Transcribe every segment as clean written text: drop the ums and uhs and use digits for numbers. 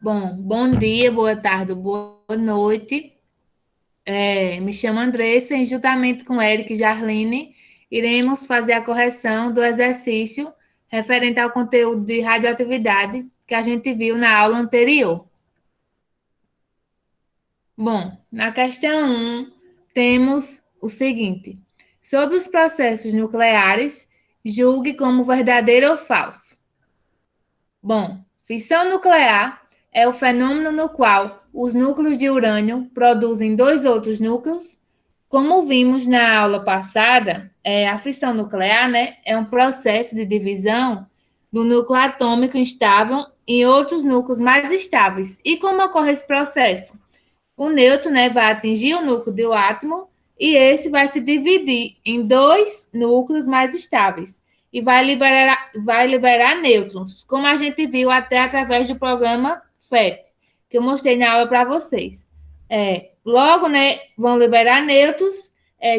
Bom dia, boa tarde, boa noite. Me chamo Andressa e, juntamente com Eric e Jarline, iremos fazer a correção do exercício referente ao conteúdo de radioatividade que a gente viu na aula anterior. Na questão 1, temos o seguinte: sobre os processos nucleares, julgue como verdadeiro ou falso. Fissão nuclear é o fenômeno no qual os núcleos de urânio produzem dois outros núcleos. Como vimos na aula passada, a fissão nuclear, né, é um processo de divisão do núcleo atômico instável em outros núcleos mais estáveis. E como ocorre esse processo? O nêutron, né, vai atingir o núcleo do átomo e esse vai se dividir em dois núcleos mais estáveis e vai liberar nêutrons, como a gente viu até através do programa FET, que eu mostrei na aula para vocês. Logo, né, vão liberar nêutrons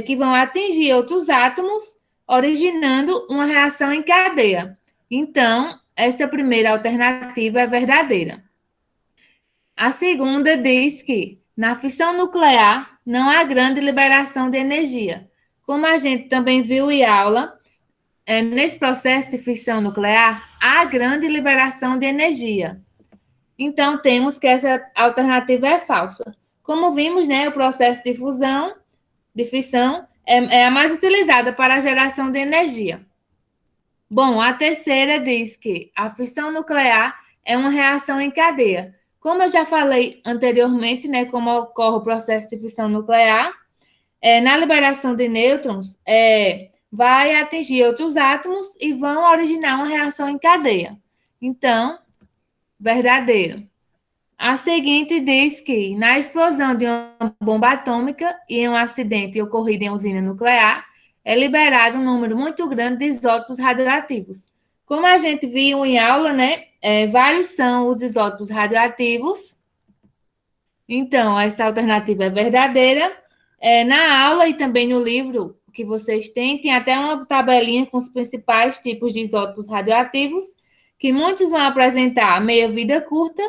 que vão atingir outros átomos, originando uma reação em cadeia. Então, essa primeira alternativa é verdadeira. A segunda diz que, na fissão nuclear, não há grande liberação de energia. Como a gente também viu em aula, nesse processo de fissão nuclear, há grande liberação de energia. Então, temos que essa alternativa é falsa. Como vimos, né, o processo de fissão, é a mais utilizada para a geração de energia. A terceira diz que a fissão nuclear é uma reação em cadeia. Como eu já falei anteriormente, né, como ocorre o processo de fissão nuclear, na liberação de nêutrons, vai atingir outros átomos e vão originar uma reação em cadeia. Então, verdadeiro. A seguinte diz que, na explosão de uma bomba atômica e em um acidente ocorrido em usina nuclear, é liberado um número muito grande de isótopos radioativos. Como a gente viu em aula, né, vários são os isótopos radioativos. Então, essa alternativa é verdadeira. Na aula e também no livro que vocês têm, tem até uma tabelinha com os principais tipos de isótopos radioativos, que muitos vão apresentar meia-vida curta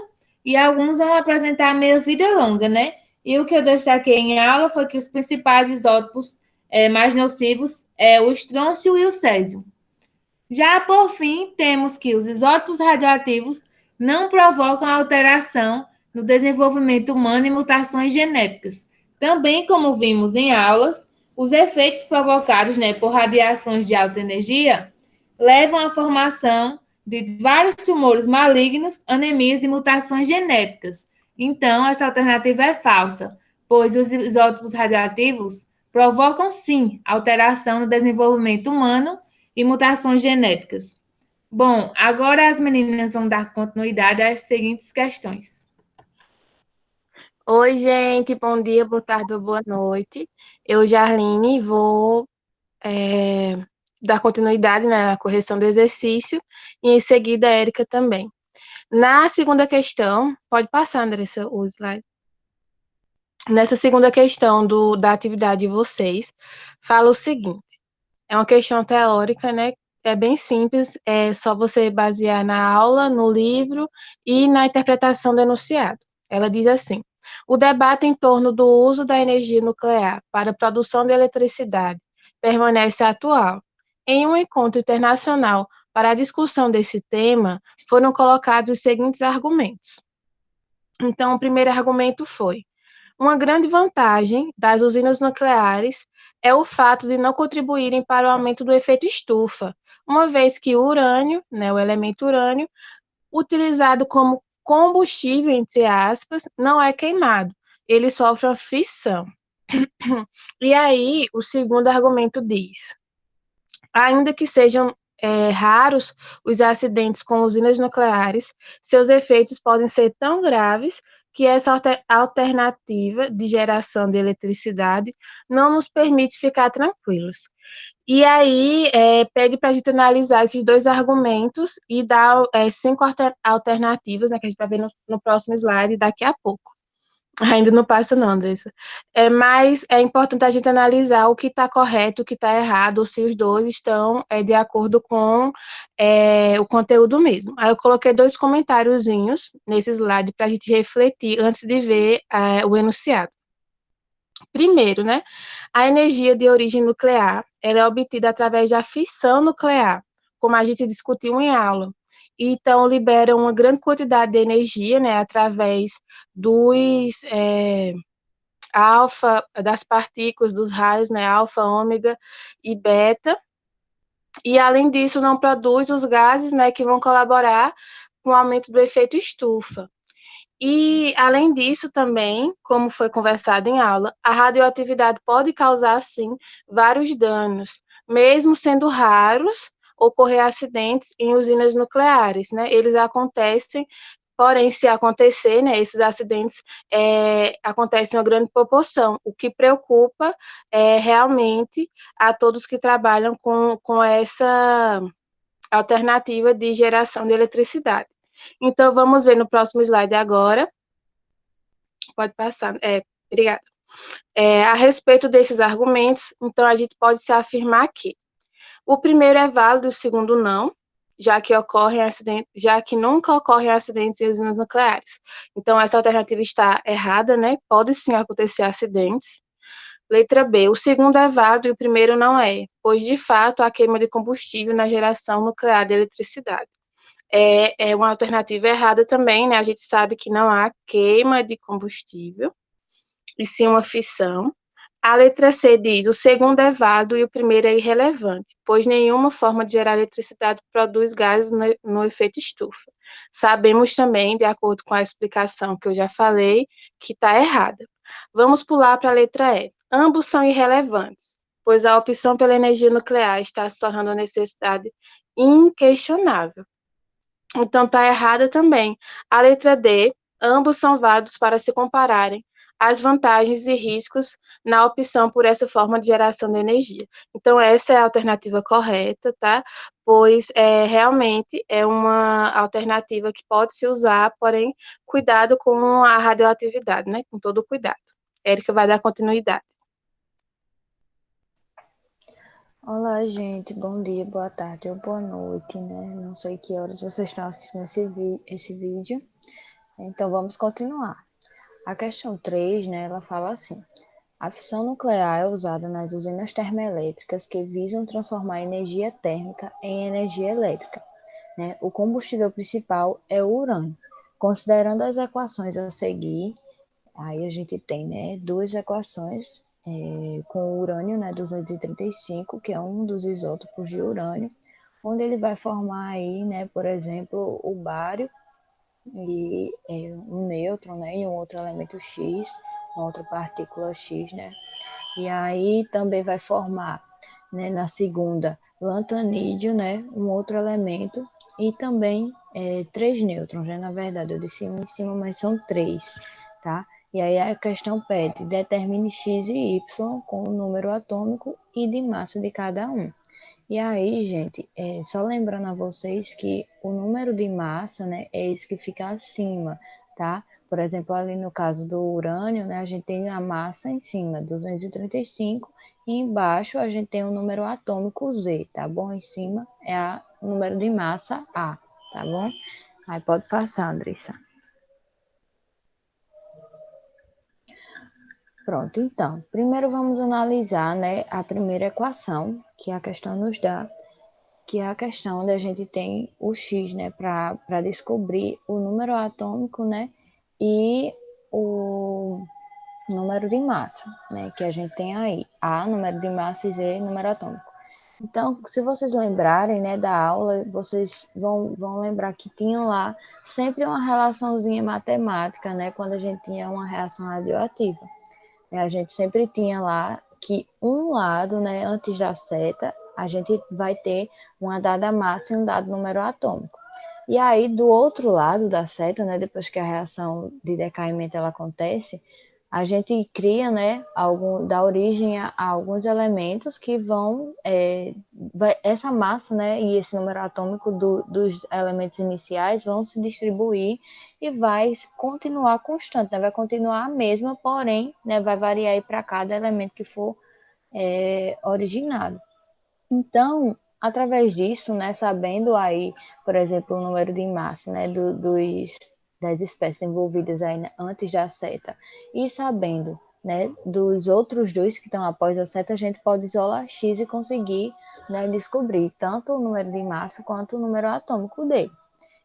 e alguns vão apresentar meia-vida longa, né? E o que eu destaquei em aula foi que os principais isótopos mais nocivos é o estrôncio e o césio. Já por fim, temos que os isótopos radioativos não provocam alteração no desenvolvimento humano e mutações genéticas. Também, como vimos em aulas, os efeitos provocados, né, por radiações de alta energia levam à formação de vários tumores malignos, anemias e mutações genéticas. Então, essa alternativa é falsa, pois os isótopos radioativos provocam, sim, alteração no desenvolvimento humano e mutações genéticas. Agora as meninas vão dar continuidade às seguintes questões. Oi, gente, bom dia, boa tarde ou boa noite. Eu, Jarline, vou dar continuidade na correção do exercício e em seguida a Érica também. Na segunda questão, pode passar, Andressa, o slide. Nessa segunda questão da atividade de vocês, fala o seguinte: é uma questão teórica, né? É bem simples, é só você basear na aula, no livro e na interpretação do enunciado. Ela diz assim: o debate em torno do uso da energia nuclear para a produção de eletricidade permanece atual. Em um encontro internacional para a discussão desse tema, foram colocados os seguintes argumentos. Então, o primeiro argumento foi: uma grande vantagem das usinas nucleares é o fato de não contribuírem para o aumento do efeito estufa, uma vez que o urânio, né, o elemento urânio, utilizado como combustível, entre aspas, não é queimado, ele sofre uma fissão. E aí, o segundo argumento diz: ainda que sejam raros os acidentes com usinas nucleares, seus efeitos podem ser tão graves que essa alternativa de geração de eletricidade não nos permite ficar tranquilos. E aí, pede para a gente analisar esses dois argumentos e dar 5 alternativas, né, que a gente vai ver no próximo slide daqui a pouco. Ainda não passa não, Andressa. Mas é importante a gente analisar o que está correto, o que está errado, ou se os dois estão de acordo com o conteúdo mesmo. Aí eu coloquei dois comentáriozinhos nesse slide para a gente refletir antes de ver o enunciado. Primeiro, né, a energia de origem nuclear, ela é obtida através da fissão nuclear, como a gente discutiu em aula. Então, libera uma grande quantidade de energia, né, através dos alfa, das partículas, dos raios, né, alfa, ômega e beta. E, além disso, não produz os gases, né, que vão colaborar com o aumento do efeito estufa. E, além disso, também, como foi conversado em aula, a radioatividade pode causar, sim, vários danos, mesmo sendo raros ocorrer acidentes em usinas nucleares, né? Eles acontecem, porém, se acontecer, né, esses acidentes acontecem em uma grande proporção, o que preocupa realmente a todos que trabalham com essa alternativa de geração de eletricidade. Então, vamos ver no próximo slide agora. Pode passar. Obrigada. A respeito desses argumentos, então, a gente pode se afirmar que o primeiro é válido, o segundo não, já que nunca ocorrem acidentes em usinas nucleares. Então, essa alternativa está errada, né? Pode sim acontecer acidentes. Letra B, o segundo é válido e o primeiro não é, pois, de fato, há queima de combustível na geração nuclear de eletricidade. É uma alternativa errada também, né? A gente sabe que não há queima de combustível, e sim uma fissão. A letra C diz: o segundo é válido e o primeiro é irrelevante, pois nenhuma forma de gerar eletricidade produz gases no efeito estufa. Sabemos também, de acordo com a explicação que eu já falei, que está errada. Vamos pular para a letra E. Ambos são irrelevantes, pois a opção pela energia nuclear está se tornando uma necessidade inquestionável. Então, está errada também. A letra D, ambos são válidos para se compararem as vantagens e riscos na opção por essa forma de geração de energia. Então, essa é a alternativa correta, tá? Pois realmente é uma alternativa que pode se usar, porém, cuidado com a radioatividade, né? Com todo cuidado. Érica vai dar continuidade. Olá, gente. Bom dia, boa tarde ou boa noite, né? Não sei que horas vocês estão assistindo esse vídeo. Então, vamos continuar. A questão 3, né, ela fala assim: a fissão nuclear é usada nas usinas termoelétricas que visam transformar energia térmica em energia elétrica, né? O combustível principal é o urânio. Considerando as equações a seguir, aí a gente tem, né, duas equações com o urânio, né, 235, que é um dos isótopos de urânio, onde ele vai formar aí, né, por exemplo, o bário e um nêutron, né, e um outro elemento X, uma outra partícula X, né, e aí também vai formar, né, na segunda, lantanídeo, né, um outro elemento, e também três nêutrons, né, na verdade, eu disse um em cima, mas são três, tá? E aí a questão pede, determine x e y com o número atômico e de massa de cada um. E aí, gente, só lembrando a vocês que o número de massa, né, é esse que fica acima, tá? Por exemplo, ali no caso do urânio, né, a gente tem a massa em cima, 235, e embaixo a gente tem o número atômico Z, tá bom? Em cima é o número de massa A, tá bom? Aí pode passar, Andressa. Pronto, então, primeiro vamos analisar, né, a primeira equação que a questão nos dá, que é a questão onde a gente tem o X, né, para descobrir o número atômico, né, e o número de massa, né, que a gente tem aí, A, número de massa, e Z, número atômico. Então, se vocês lembrarem, né, da aula, vocês vão lembrar que tinham lá sempre uma relaçãozinha matemática, né, quando a gente tinha uma reação radioativa. A gente sempre tinha lá que um lado, né, antes da seta, a gente vai ter uma dada massa e um dado número atômico. E aí, do outro lado da seta, né, depois que a reação de decaimento ela acontece, a gente cria, né, dá origem a alguns elementos que essa massa, né, e esse número atômico dos elementos iniciais vão se distribuir e vai continuar constante, né, vai continuar a mesma, porém, né, vai variar aí para cada elemento que for originado. Então, através disso, né, sabendo aí, por exemplo, o número de massa, né, das espécies envolvidas aí, né, antes da seta, e sabendo, né, dos outros dois que estão após a seta, a gente pode isolar X e conseguir, né, descobrir tanto o número de massa quanto o número atômico dele.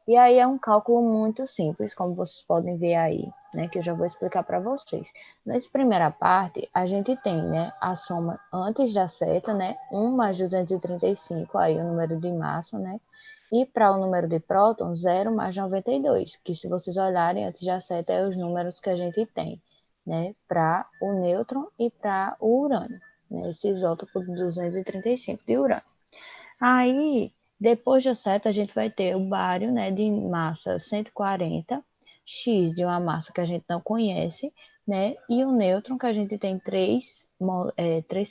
E aí é um cálculo muito simples, como vocês podem ver aí, né, que eu já vou explicar para vocês. Nessa primeira parte, a gente tem, né, a soma antes da seta, né, 1 mais 235, aí o número de massa, né, e para o número de prótons, 0 mais 92, que se vocês olharem antes da seta, é os números que a gente tem, né, para o nêutron e para o urânio, né, esse isótopo 235 de urânio. Aí, depois da seta, a gente vai ter o bário, né, de massa 140, X de uma massa que a gente não conhece, né, e o nêutron, que a gente tem três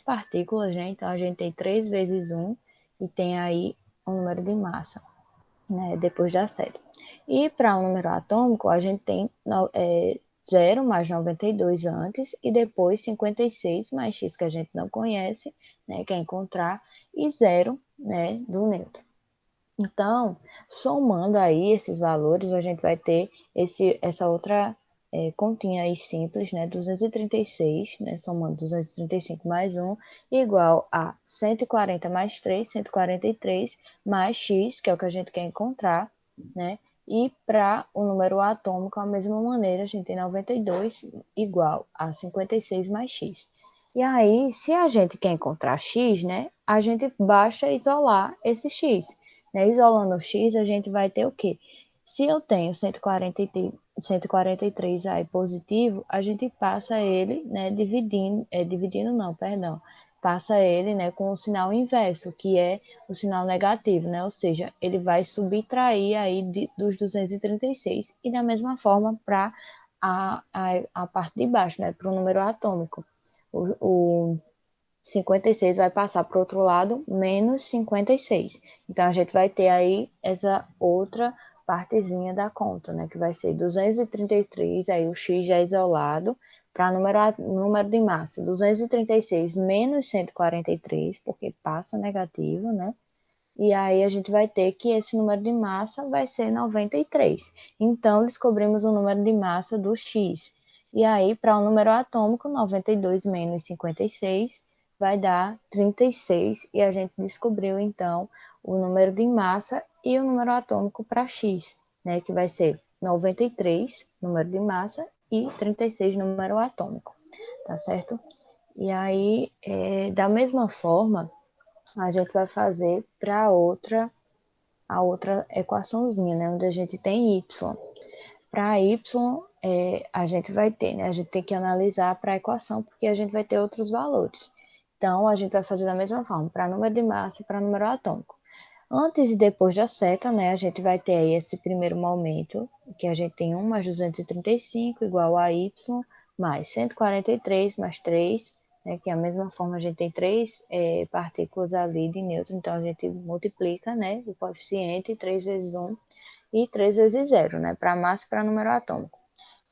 partículas, né, então a gente tem 3 vezes 1 e tem aí o número de massa, né, depois da seta. E para o número atômico, a gente tem 0 mais 92 antes e depois 56 mais X, que a gente não conhece, né, quer encontrar, e 0, né, do nêutron. Então, somando aí esses valores, a gente vai ter essa outra continha aí simples, né, 236, né, somando 235 mais 1, igual a 140 mais 3, 143, mais x, que é o que a gente quer encontrar, né, e para o número atômico, a mesma maneira, a gente tem 92 igual a 56 mais x. E aí, se a gente quer encontrar x, né, a gente basta isolar esse x. Né? Isolando o x, a gente vai ter o quê? Se eu tenho 143 aí positivo, a gente passa ele, né, dividindo não, perdão, passa ele, né, com o sinal inverso, que é o sinal negativo, né, ou seja, ele vai subtrair aí dos 236 e da mesma forma para a parte de baixo, né, para o número atômico. O 56 vai passar para o outro lado, menos 56. Então, a gente vai ter aí essa outra partezinha da conta, né? Que vai ser 233, aí o x já é isolado, para número de massa, 236 menos 143, porque passa negativo, né? E aí a gente vai ter que esse número de massa vai ser 93. Então, descobrimos o número de massa do x. E aí, para o número atômico, 92 menos 56 vai dar 36. E a gente descobriu, então, o número de massa e o número atômico para x, né? Que vai ser 93, número de massa, e 36, número atômico. Tá certo? E aí, da mesma forma, a gente vai fazer para a outra equaçãozinha, né, onde a gente tem y. Para y, a gente vai ter, né, a gente tem que analisar para a equação, porque a gente vai ter outros valores. Então, a gente vai fazer da mesma forma, para número de massa e para número atômico. Antes e depois da seta, né, a gente vai ter aí esse primeiro momento, que a gente tem 1 mais 235 igual a y, mais 143 mais 3, né, que é a mesma forma, a gente tem 3 partículas ali de nêutron, então a gente multiplica, né, o coeficiente, 3 vezes 1 e 3 vezes 0, né, para massa e para número atômico.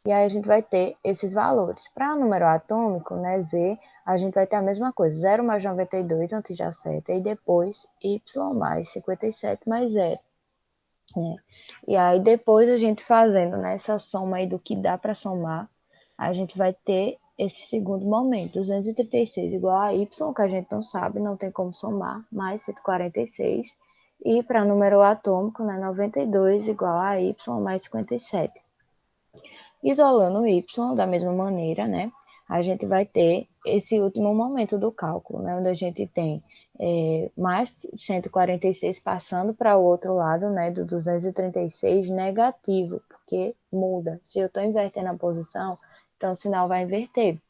E aí a gente vai ter esses valores. Para número atômico, né, Z, a gente vai ter a mesma coisa, 0 mais 92 antes da seta, e depois Y mais 57 mais 0. Né? E aí depois a gente fazendo, né, essa soma aí do que dá para somar, a gente vai ter esse segundo momento, 236 igual a Y, que a gente não sabe, não tem como somar, mais 146. E para número atômico, né, 92 igual a Y mais 57. Isolando o y da mesma maneira, né, a gente vai ter esse último momento do cálculo, né, onde a gente tem mais 146 passando para o outro lado, né, do 236 negativo, porque muda. Se eu estou invertendo a posição, então o sinal vai inverter.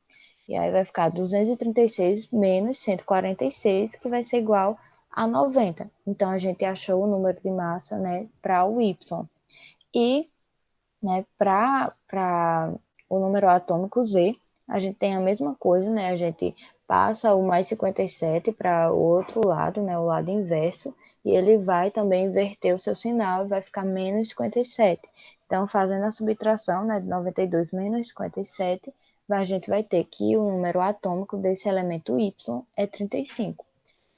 E aí vai ficar 236 menos 146, que vai ser igual a 90. Então, a gente achou o número de massa, né, para o y. E, né, para o número atômico Z, a gente tem a mesma coisa, né? A gente passa o mais 57 para o outro lado, né? O lado inverso, e ele vai também inverter o seu sinal e vai ficar menos 57. Então, fazendo a subtração, né, de 92 menos 57, a gente vai ter que o número atômico desse elemento Y é 35.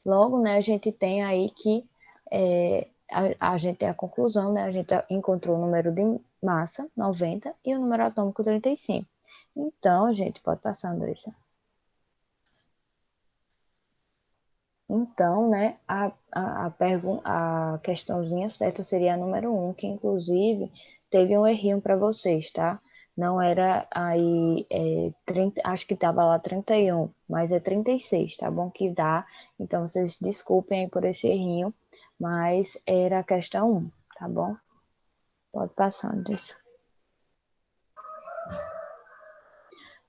Logo, né, a gente tem aí que a gente tem a conclusão, né, a gente encontrou o número de massa, 90, e o número atômico, 35. Então, gente, pode passar, Andressa. Então, né, a questãozinha certa seria a número 1, que inclusive teve um errinho para vocês, tá? Não era aí 30, acho que estava lá 31, mas é 36, tá bom? Que dá. Então, vocês desculpem aí por esse errinho, mas era a questão 1, tá bom? Pode passar disso.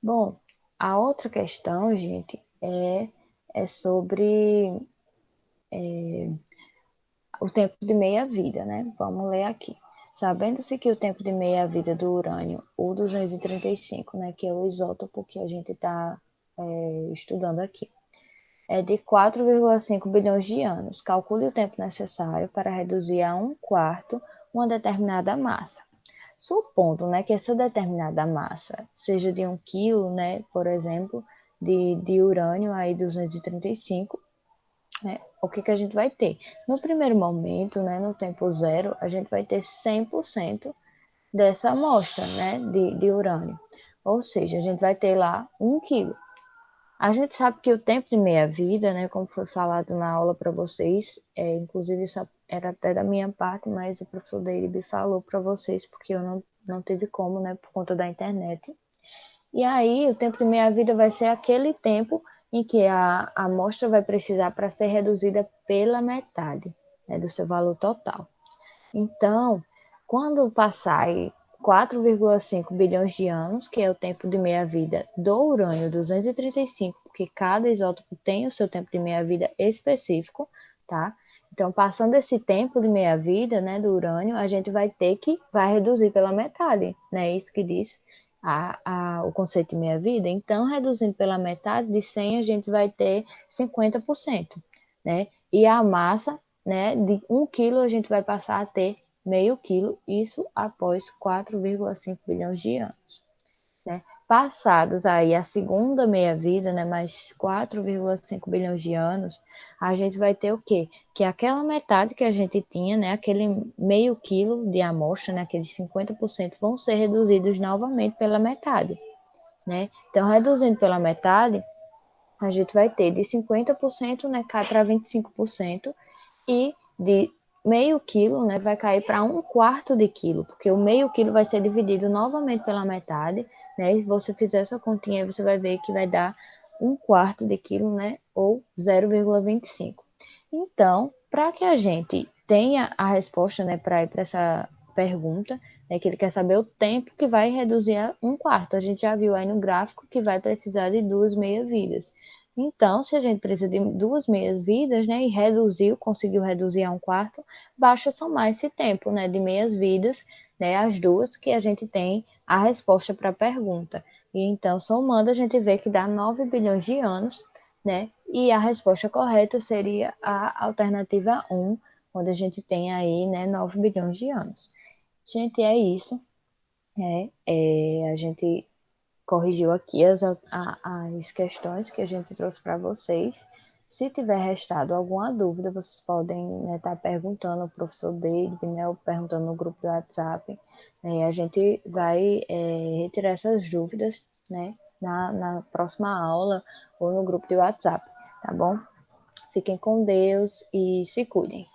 Bom, a outra questão, gente, é sobre o tempo de meia-vida, né? Vamos ler aqui. Sabendo-se que o tempo de meia-vida do urânio, o 235, né, que é o isótopo que a gente está estudando aqui, é de 4,5 bilhões de anos. Calcule o tempo necessário para reduzir a 1/4 uma determinada massa. Supondo, né, que essa determinada massa seja de 1 quilo, né, por exemplo, de urânio aí 235, né, o que a gente vai ter? No primeiro momento, né, no tempo zero, a gente vai ter 100% dessa amostra, né, de urânio. Ou seja, a gente vai ter lá 1 quilo. A gente sabe que o tempo de meia-vida, né, como foi falado na aula para vocês, inclusive isso era até da minha parte, mas o professor Deiribe falou para vocês, porque eu não teve como, né, por conta da internet. E aí, o tempo de meia-vida vai ser aquele tempo em que a amostra vai precisar para ser reduzida pela metade, né, do seu valor total. Então, quando passar 4,5 bilhões de anos, que é o tempo de meia-vida do urânio 235, porque cada isótopo tem o seu tempo de meia-vida específico, tá? Então, passando esse tempo de meia-vida, né, do urânio, a gente vai reduzir pela metade, né? Isso que diz o conceito de meia-vida. Então, reduzindo pela metade de 100, a gente vai ter 50%, né? E a massa, né, de 1 quilo, a gente vai passar a ter meio quilo, isso após 4,5 bilhões de anos, né? Passados aí a segunda meia-vida, né, mais 4,5 bilhões de anos, a gente vai ter o quê? Que aquela metade que a gente tinha, né, aquele meio quilo de amostra, né, aqueles 50% vão ser reduzidos novamente pela metade, né? Então, reduzindo pela metade, a gente vai ter de 50%, né, cai para 25%, e de meio quilo, né, vai cair para 1/4 de quilo, porque o meio quilo vai ser dividido novamente pela metade, né, e se você fizer essa continha, você vai ver que vai dar 1/4 de quilo, né, ou 0,25. Então, para que a gente tenha a resposta, né, para ir para essa pergunta, né, que ele quer saber o tempo que vai reduzir a 1/4. A gente já viu aí no gráfico que vai precisar de 2 meia-vidas. Então, se a gente precisa de 2 meia-vidas, né, e conseguiu reduzir a 1/4, basta somar esse tempo, né, de meias-vidas, né, as duas, que a gente tem a resposta para a pergunta. E então, somando, a gente vê que dá 9 bilhões de anos, né, e a resposta correta seria a alternativa 1, onde a gente tem aí, né, 9 bilhões de anos. Gente, é isso. A gente corrigiu aqui as questões que a gente trouxe para vocês. Se tiver restado alguma dúvida, vocês podem estar perguntando ao professor David, né, ou perguntando no grupo do WhatsApp. A gente vai retirar essas dúvidas, né, na próxima aula ou no grupo de WhatsApp, tá bom? Fiquem com Deus e se cuidem.